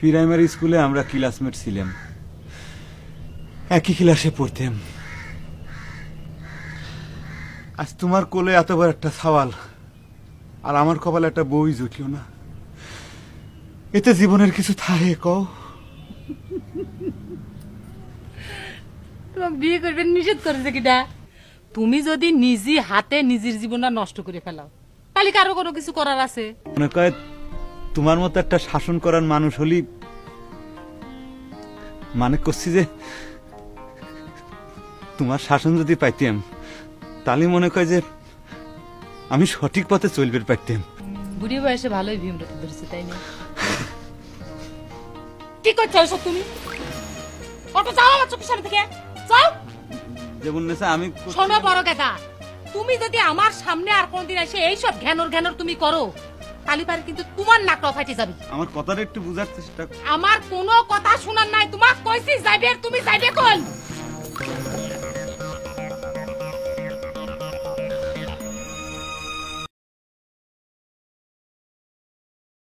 Primary স্কুলে আমরা classmate ছিলাম, একই ক্লাসে পড়তাম। আজ তোমার কোলে এত বড় একটা সওয়াল, আর আমার কপালে একটা বই জুটল না। এতে জীবনের কিছু থাকে কও? তোমাকে বিয়ে করবেন নিষেধ করেছে কিনা? তুমি যদি নিজে হাতে নিজের জীবনটা নষ্ট করে ফেলাও, তাহলে কারো কোনো কিছু করার আছে? মনে কয় তোমার মতো একটা শাসন করার মানুষ হলি, মানে করছি যে তোমার শাসন যদি পাইতাম, তাহলে মনে কয় যে আমি সঠিক পথে চলবে পারতাম। বুড়ি বয়সে ভালোই ভীমরতি ধরেছে, তাই না? কি করছো এসব তুমি? অটো যাও আমার চোখের সামনে থেকে, যাও। যেমন নেশা আমি শোনো বড় কাকা, তুমি যদি আমার সামনে আর কোনদিন এসে এইসব ঘ্যানর তুমি করো, তাহলে পারে কিন্তু তোমার নাকটা ফাটে যাবে। আমার কথাটা একটু বুঝার চেষ্টা। আমার কোনো কথা শোনার নাই, তোমাকে কইছি যাইবে, আর তুমি যাইবে কোন?